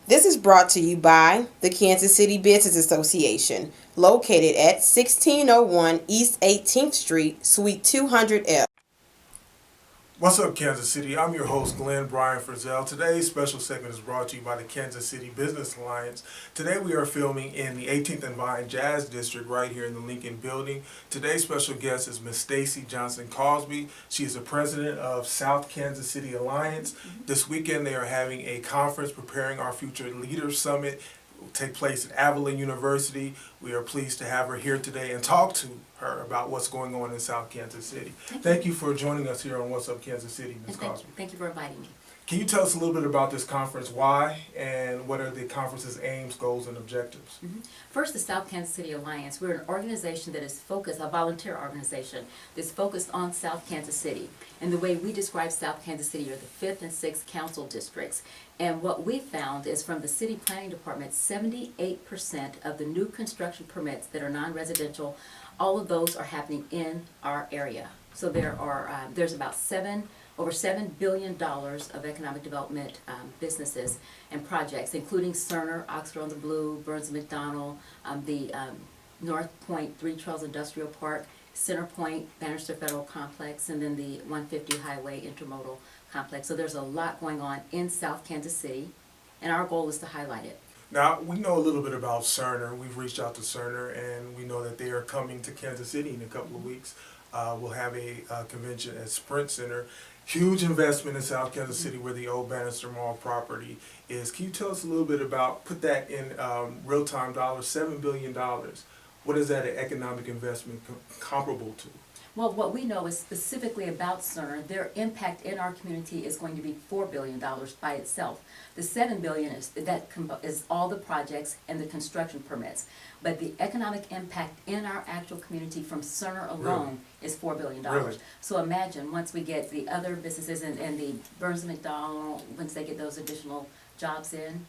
This is brought to you by the Kansas City Business Association, located at 1601 East 18th Street, Suite 200F. What's up, Kansas City? I'm your host, Glenn Brian Frizzell. Today's special segment is brought to you by the Kansas City Business Alliance. Today we are filming in the 18th and Vine Jazz District right here in the Lincoln Building. Today's special guest is Miss Stacey Johnson-Cosby. She is the president of South Kansas City Alliance. This weekend they are having a conference, Preparing Our Future Leaders Summit. Will take place at Abilene University. We are pleased to have her here today and talk to her about what's going on in South Kansas City. Thank you for joining us here on What's Up Kansas City, Ms. Cosby. Thank you for inviting me. Can you tell us a little bit about this conference, why, and what are the conference's aims, goals, and objectives? First, the South Kansas City Alliance. We're an organization that is focused, a volunteer organization, that's focused on South Kansas City. And the way we describe South Kansas City are the 5th and 6th council districts. And what we found is from the city planning department, 78% of the new construction permits that are non-residential, all of those are happening in our area. So there's about over $7 billion of economic development businesses and projects, including Cerner, Oxford on the Blue, Burns & McDonnell, the North Point Three Trails Industrial Park, Center Point, Bannister Federal Complex, and then the 150 Highway Intermodal Complex. So there's a lot going on in South Kansas City, and our goal is to highlight it. Now, we know a little bit about Cerner. We've reached out to Cerner, and we know that they are coming to Kansas City in a couple of weeks. We'll have a convention at Sprint Center. Huge investment in South Kansas City where the old Bannister Mall property is. Can you tell us a little bit about, put that in real-time dollars, $7 billion. What is that an economic investment comparable to? Well, what we know is specifically about Cerner, their impact in our community is going to be $4 billion by itself. The $7 billion is all the projects and the construction permits. But the economic impact in our actual community from Cerner alone is $4 billion. Really? So imagine once we get the other businesses and the Burns & McDonnell, once they get those additional jobs in,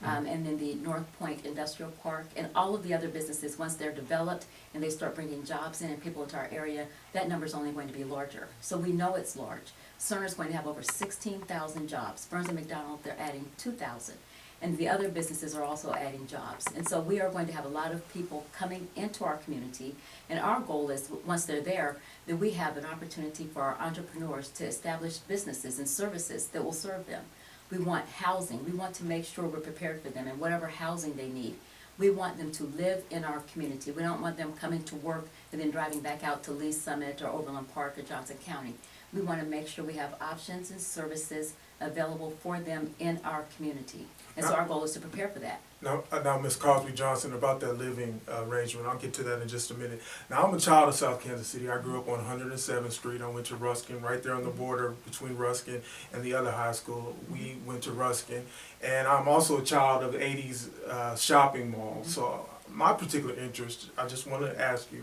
and then the North Point Industrial Park, and all of the other businesses, once they're developed and they start bringing jobs in and people into our area, that number is only going to be larger. So we know it's large. Cerner's going to have over 16,000 jobs. Burns & McDonnell, they're adding 2,000. And the other businesses are also adding jobs. And so we are going to have a lot of people coming into our community. And our goal is, once they're there, that we have an opportunity for our entrepreneurs to establish businesses and services that will serve them. We want housing. We want to make sure we're prepared for them and whatever housing they need. We want them to live in our community. We don't want them coming to work and then driving back out to Lee Summit or Overland Park or Johnson County. We want to make sure we have options and services available for them in our community. And so our goal is to prepare for that. Now, Ms. Cosby Johnson, about that living arrangement, I'll get to that in just a minute. Now, I'm a child of South Kansas City. I grew up on 107th Street. I went to Ruskin, right there on the border between Ruskin and the other high school. We went to Ruskin. And I'm also a child of the 80s shopping mall. So my particular interest, I just want to ask you,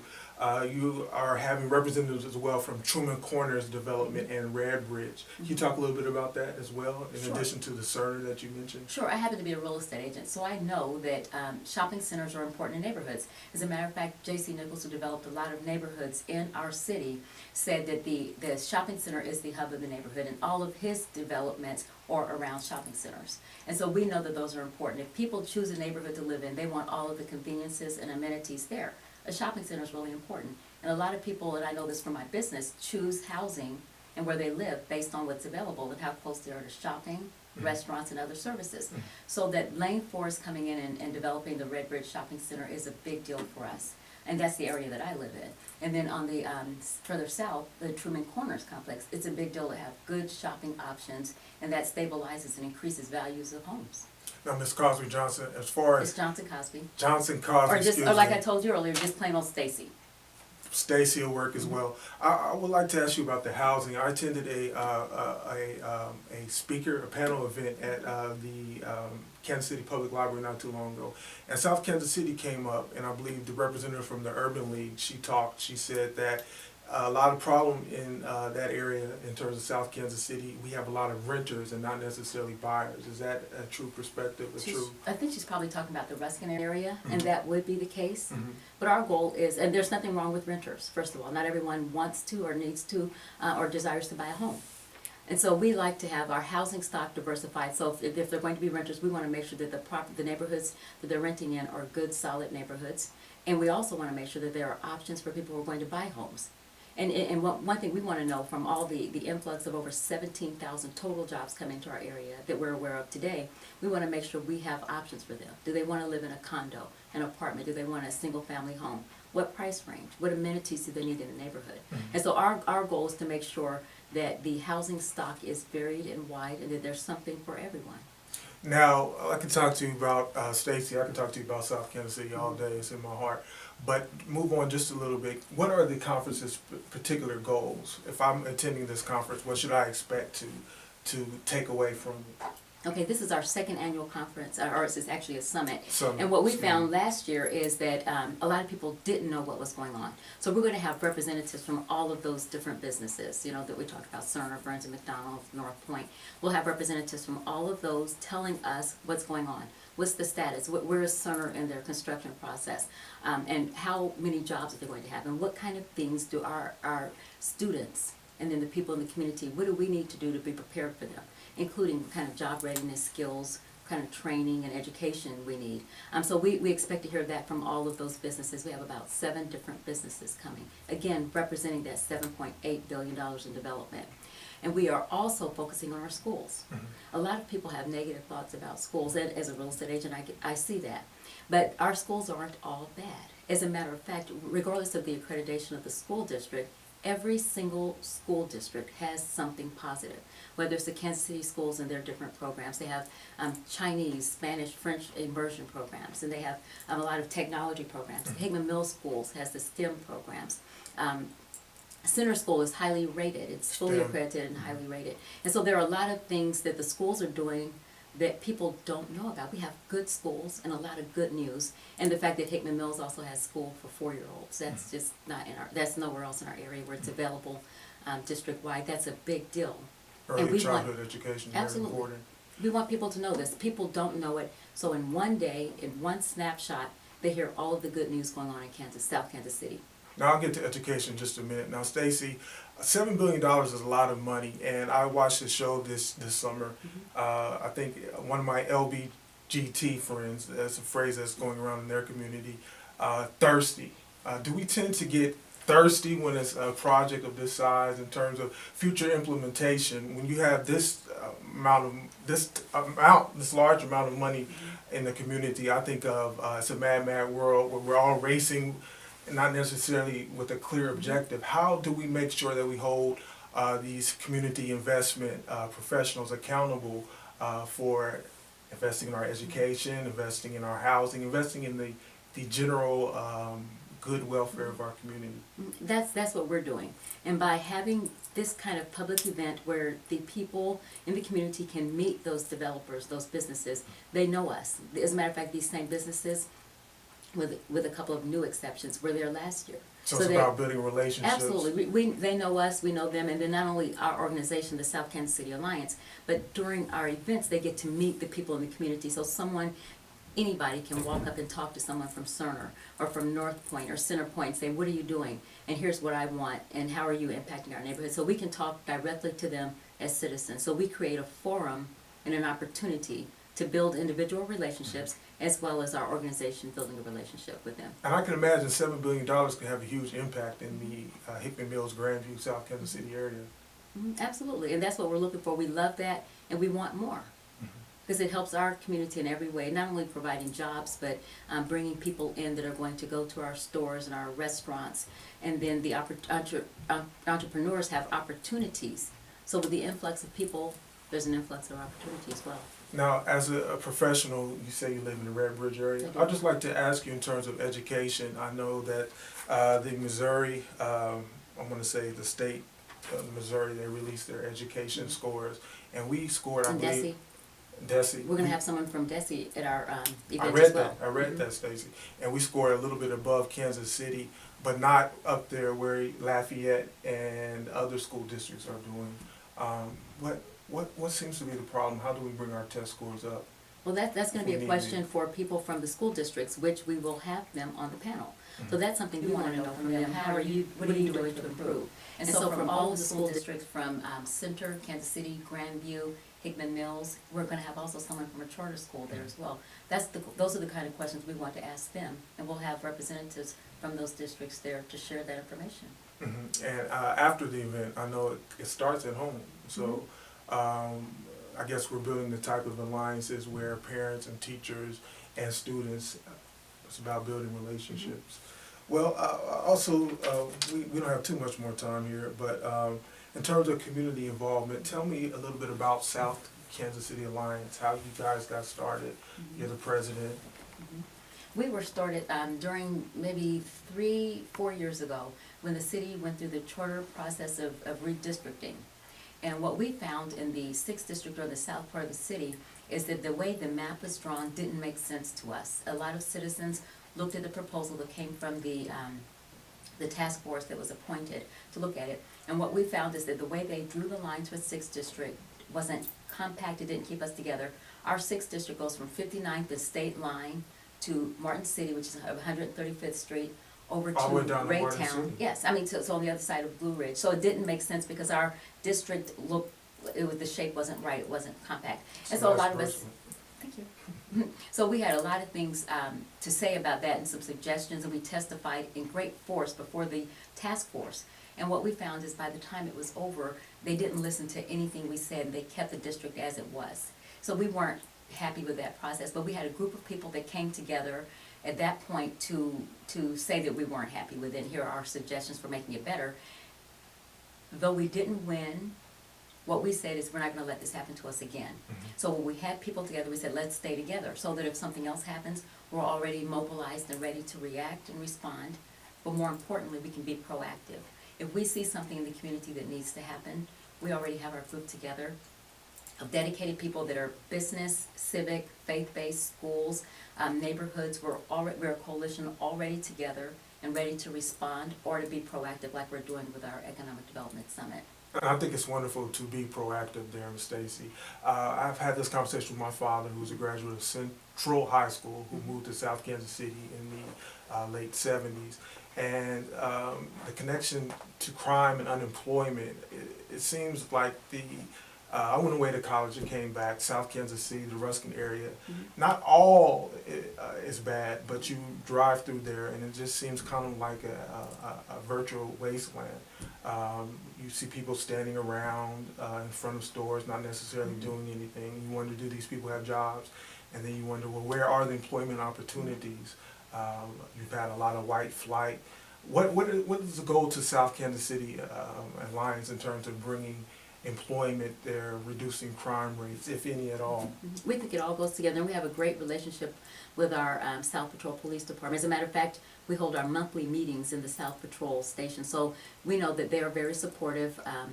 you are having representatives as well from Truman Corners Development and Redbridge. Can you talk a little bit about that as well, in addition to the Cerner that you mentioned? Sure. I happen to be a real estate agent, so I know that shopping centers are important in neighborhoods. As a matter of fact, J.C. Nichols, who developed a lot of neighborhoods in our city, said that the shopping center is the hub of the neighborhood, and all of his developments are around shopping centers. And so we know that those are important. If people choose a neighborhood to live in, they want all of the conveniences and amenities there. A shopping center is really important. And a lot of people, and I know this from my business, choose housing and where they live based on what's available and how close they are to shopping, restaurants, and other services. So that Lane Forest coming in and developing the Redbridge Shopping Center is a big deal for us. And that's the area that I live in. And then on the further south, the Truman Corners complex, it's a big deal to have good shopping options, and that stabilizes and increases values of homes. Now, Ms. Cosby Johnson, as far as It's Johnson-Cosby. Johnson-Cosby, Or like I told you earlier, just plain old Stacey. Stacey will work as well. I would like to ask you about the housing. I attended a panel event at the Kansas City Public Library not too long ago, and South Kansas City came up, and I believe the representative from the Urban League, she said that a lot of problem in that area in terms of South Kansas City, we have a lot of renters and not necessarily buyers. Is that a true perspective? I think she's probably talking about the Ruskin area, and that would be the case. But our goal is, and there's nothing wrong with renters, first of all. Not everyone wants to or needs to or desires to buy a home. And so we like to have our housing stock diversified. So if they're going to be renters, we want to make sure that the neighborhoods that they're renting in are good, solid neighborhoods. And we also want to make sure that there are options for people who are going to buy homes. And one thing we want to know from all the influx of over 17,000 total jobs coming to our area that we're aware of today, we want to make sure we have options for them. Do they want to live in a condo, an apartment? Do they want a single-family home? What price range? What amenities do they need in the neighborhood? And so our goal is to make sure that the housing stock is varied and wide and that there's something for everyone. Now, I can talk to you about Stacey. I can talk to you about South Kansas City all day. It's in my heart. But move on just a little bit. What are the conference's particular goals? If I'm attending this conference, what should I expect to take away from it? Okay, this is our second annual conference, or it's actually a summit. Summit. And what we found last year is that a lot of people didn't know what was going on. So we're going to have representatives from all of those different businesses, you know, that we talked about, Cerner, Burns and McDonald, North Point. We'll have representatives from all of those telling us what's going on. What's the status? Where is Cerner in their construction process? And how many jobs are they going to have? And what kind of things do our students and then the people in the community, what do we need to do to be prepared for them? Including what kind of job readiness skills, kind of training and education we need. So we expect to hear that from all of those businesses. We have about 7 different businesses coming, again, representing that $7.8 billion in development. And we are also focusing on our schools. A lot of people have negative thoughts about schools. And as a real estate agent, I see that. But our schools aren't all bad. As a matter of fact, regardless of the accreditation of the school district, every single school district has something positive. Whether it's the Kansas City schools and their different programs, they have Chinese, Spanish, French immersion programs, and they have a lot of technology programs. Hickman Mill Schools has the STEM programs. Center School is highly rated. It's fully accredited and highly rated. And so there are a lot of things that the schools are doing that people don't know about. We have good schools and a lot of good news. And the fact that Hickman Mills also has school for 4-year-olds, that's just not that's nowhere else in our area where it's available district-wide. That's a big deal. Early childhood education is very important. We want people to know this. People don't know it. So in one day, in one snapshot, they hear all of the good news going on in Kansas, South Kansas City. Now I'll get to education in just a minute. Now, Stacey, $7 billion is a lot of money, and I watched the show this summer. I think one of my LBGT friends, that's a phrase that's going around in their community, thirsty. Do we tend to get thirsty when it's a project of this size in terms of future implementation? When you have this large amount of money in the community, I think of it's a mad world where we're all racing, not necessarily with a clear objective. How do we make sure that we hold these community investment professionals accountable for investing in our education, investing in our housing, investing in the general good welfare of our community? That's what we're doing. And by having this kind of public event where the people in the community can meet those developers, those businesses, they know us. As a matter of fact, these same businesses, with a couple of new exceptions, were there last year. So it's about building relationships. Absolutely. They know us, we know them, and then not only our organization, the South Kansas City Alliance, but during our events, they get to meet the people in the community. So anybody can walk up and talk to someone from Cerner or from North Point or Center Point and say, what are you doing? And here's what I want, and how are you impacting our neighborhood? So we can talk directly to them as citizens. So we create a forum and an opportunity to build individual relationships as well as our organization building a relationship with them. And I can imagine $7 billion can have a huge impact in the Hickman Mills, Grandview, South Kansas City area. Absolutely, and that's what we're looking for. We love that, and we want more. Because it helps our community in every way, not only providing jobs, but bringing people in that are going to go to our stores and our restaurants. And then the entrepreneurs have opportunities. So with the influx of people, there's an influx of opportunity as well. Now, as a professional, you say you live in the Red Bridge area. I'd just like to ask you in terms of education. I know that the Missouri, I'm going to say the state of Missouri, they released their education scores. And we scored, I believe. Desi. We're going to have someone from Desi at our event as well. I read that, Stacey. And we scored a little bit above Kansas City, but not up there where Lafayette and other school districts are doing. What seems to be the problem? How do we bring our test scores up? Well, that's gonna If be we a need question it. for people from the school districts, which we will have them on the panel. So that's something we wanna know from them, what are you doing to improve? And so from all of the school districts, from Center, Kansas City, Grandview, Hickman Mills, we're gonna have also someone from a charter school there as well. Those are the kind of questions we want to ask them, and we'll have representatives from those districts there to share that information. And after the event, I know it starts at home. So I guess we're building the type of alliances where parents and teachers and students, it's about building relationships. Well, also, we don't have too much more time here, but in terms of community involvement, tell me a little bit about South Kansas City Alliance, how you guys got started. You're the president. We were started during maybe 3-4 years ago, when the city went through the charter process of redistricting. And what we found in the 6th district, or the south part of the city, is that the way the map was drawn didn't make sense to us. A lot of citizens looked at the proposal that came from the task force that was appointed to look at it. And what we found is that the way they drew the lines for 6th district wasn't compact, it didn't keep us together. Our 6th district goes from 59th, the state line, to Martin City, which is 135th Street, over to All the way down to Martin Raytown. City. Yes, I mean, so it's on the other side of Blue Ridge. So it didn't make sense because our district looked, the shape wasn't right, it wasn't compact. And so a lot of us, thank you. So we had a lot of things to say about that and some suggestions, and we testified in great force before the task force. And what we found is by the time it was over, they didn't listen to anything we said, and they kept the district as it was. So we weren't happy with that process, but we had a group of people that came together at that point to say that we weren't happy with it, and here are our suggestions for making it better. Though we didn't win, what we said is we're not gonna let this happen to us again. So when we had people together, we said, let's stay together, so that if something else happens, we're already mobilized and ready to react and respond, but more importantly, we can be proactive. If we see something in the community that needs to happen, we already have our group together of dedicated people that are business, civic, faith-based schools, neighborhoods. We're a coalition already together and ready to respond or to be proactive like we're doing with our Economic Development Summit. I think it's wonderful to be proactive there, Ms. Stacey. I've had this conversation with my father, who's a graduate of Central High School, who moved to South Kansas City in the late 70s. And the connection to crime and unemployment, it seems like I went away to college and came back, South Kansas City, the Ruskin area. Not all is bad, but you drive through there and it just seems kind of like a virtual wasteland. You see people standing around in front of stores, not necessarily doing anything. You wonder, do these people have jobs? And then you wonder, well, where are the employment opportunities? You've had a lot of white flight. What is the goal to South Kansas City Alliance in terms of bringing employment there, reducing crime rates, if any at all? We think it all goes together, and we have a great relationship with our South Patrol Police Department. As a matter of fact, we hold our monthly meetings in the South Patrol station, so we know that they are very supportive of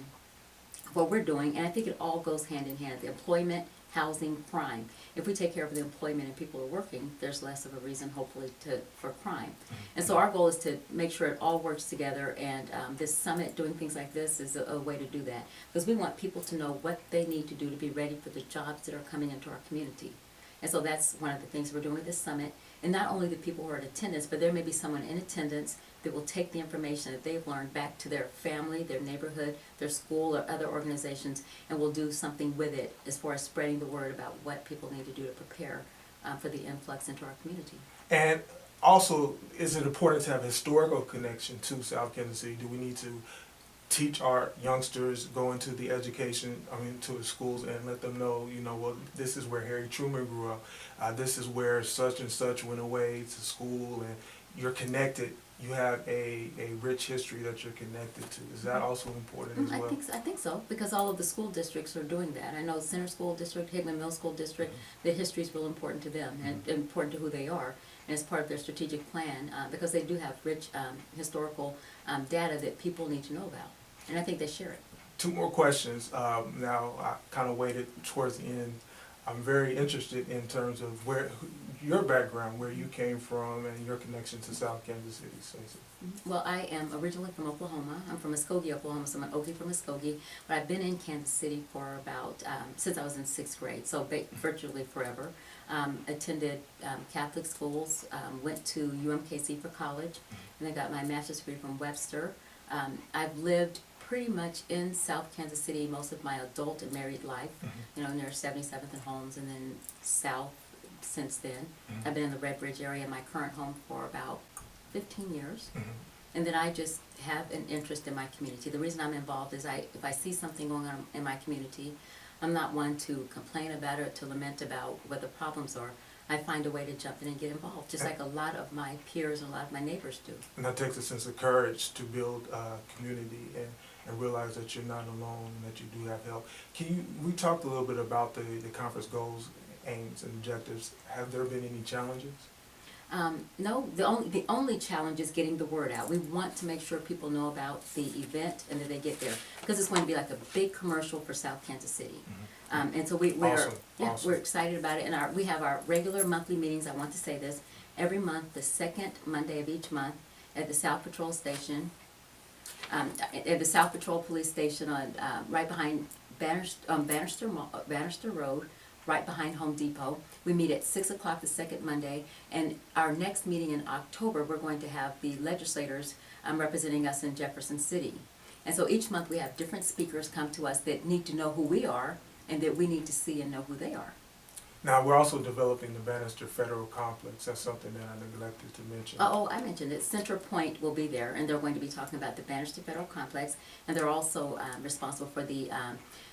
what we're doing, and I think it all goes hand in hand, the employment, housing, crime. If we take care of the employment and people are working, there's less of a reason, hopefully, for crime. And so our goal is to make sure it all works together, and this summit, doing things like this, is a way to do that. Because we want people to know what they need to do to be ready for the jobs that are coming into our community. And so that's one of the things we're doing with this summit. And not only the people who are in attendance, but there may be someone in attendance that will take the information that they've learned back to their family, their neighborhood, their school, or other organizations, and will do something with it as far as spreading the word about what people need to do to prepare for the influx into our community. And also, is it important to have a historical connection to South Kansas City? Do we need to teach our youngsters, go into the to the schools and let them know, well, this is where Harry Truman grew up. This is where such and such went away to school, and you're connected. You have a rich history that you're connected to. Is that also important as well? I think so, because all of the school districts are doing that. I know Center School District, Hickman Mill School District, the history is real important to them and important to who they are. And it's part of their strategic plan because they do have rich historical data that people need to know about. And I think they share it. 2 more questions. Now, I kind of waited towards the end I'm very interested in terms of your background, where you came from, and your connection to South Kansas City, Stacey. Well, I am originally from Oklahoma. I'm from Muskogee, Oklahoma, so I'm an Okie from Muskogee. But I've been in Kansas City for about, since I was in 6th grade, so virtually forever. Attended Catholic schools, went to UMKC for college, and then got my master's degree from Webster. I've lived pretty much in South Kansas City most of my adult and married life, near 77th and Holmes, and then south since then. I've been in the Red Bridge area in my current home for about 15 years. And then I just have an interest in my community. The reason I'm involved is if I see something going on in my community, I'm not one to complain about it, to lament about what the problems are. I find a way to jump in and get involved, just like a lot of my peers and a lot of my neighbors do. And that takes a sense of courage to build community and realize that you're not alone and that you do have help. We talked a little bit about the conference goals, aims, and objectives. Have there been any challenges? No, the only challenge is getting the word out. We want to make sure people know about the event and that they get there, because it's going to be like a big commercial for South Kansas City. And so we're excited about it. And we have our regular monthly meetings. I want to say this every month, the second Monday of each month, at the South Patrol Station, at the South Patrol Police Station on right behind Bannister Road, right behind Home Depot. We meet at 6 o'clock the second Monday, and our next meeting in October, we're going to have the legislators representing us in Jefferson City. And so each month we have different speakers come to us that need to know who we are and that we need to see and know who they are. Now, we're also developing the Bannister Federal Complex. That's something that I neglected to mention. I mentioned it. Center Point will be there, and they're going to be talking about the Bannister Federal Complex, and they're also responsible for the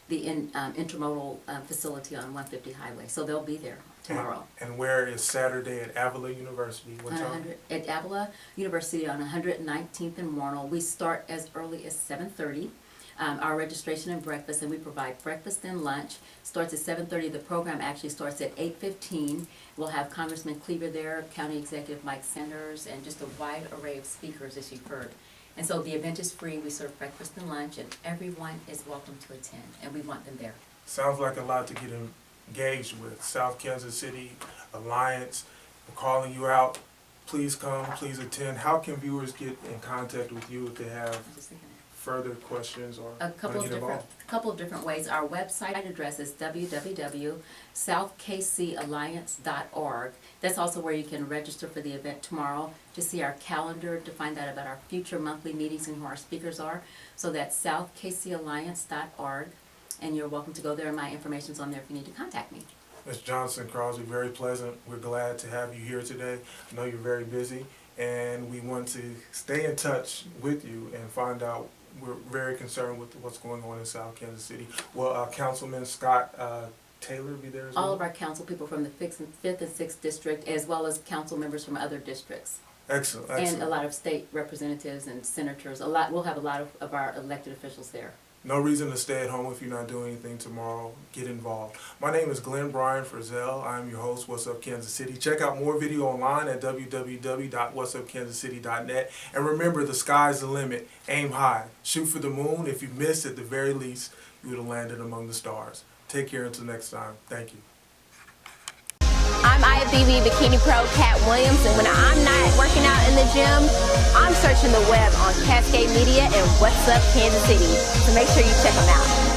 intermodal facility on 150 Highway. So they'll be there tomorrow. And where is Saturday at Avila University? What time? At Avila University on 119th and Warnell. We start as early as 7:30. Our registration and breakfast, and we provide breakfast and lunch. Starts at 7:30. The program actually starts at 8:15. We'll have Congressman Cleaver there, County Executive Mike Sanders, and just a wide array of speakers, as you've heard. And so the event is free. We serve breakfast and lunch, and everyone is welcome to attend, and we want them there. Sounds like a lot to get engaged with. South Kansas City Alliance, we're calling you out. Please come, please attend. How can viewers get in contact with you if they have further questions or a couple of different ways. Our website address is www.southkcalliance.org. That's also where you can register for the event tomorrow, to see our calendar, to find out about our future monthly meetings and who our speakers are. So that's southkcalliance.org, and you're welcome to go there, and my information's on there if you need to contact me. Ms. Johnson-Cosby, very pleasant. We're glad to have you here today. I know you're very busy, and we want to stay in touch with you and find out. We're very concerned with what's going on in South Kansas City. Will Councilman Scott Taylor be there as well? All of our council people from the 5th and 6th district, as well as council members from other districts. Excellent. And a lot of state representatives and senators. We'll have a lot of our elected officials there. No reason to stay at home if you're not doing anything tomorrow. Get involved. My name is Glenn Bryan Frizzell. I'm your host, What's Up Kansas City. Check out more video online at www.whatsupkansascity.net. And remember, the sky's the limit. Aim high. Shoot for the moon. If you miss, at the very least, you would have landed among the stars. Take care until next time. Thank you. I'm IFBB Bikini Pro Cat Williams, and when I'm not working out in the gym, I'm searching the web on Cascade Media and What's Up Kansas City. So make sure you check them out.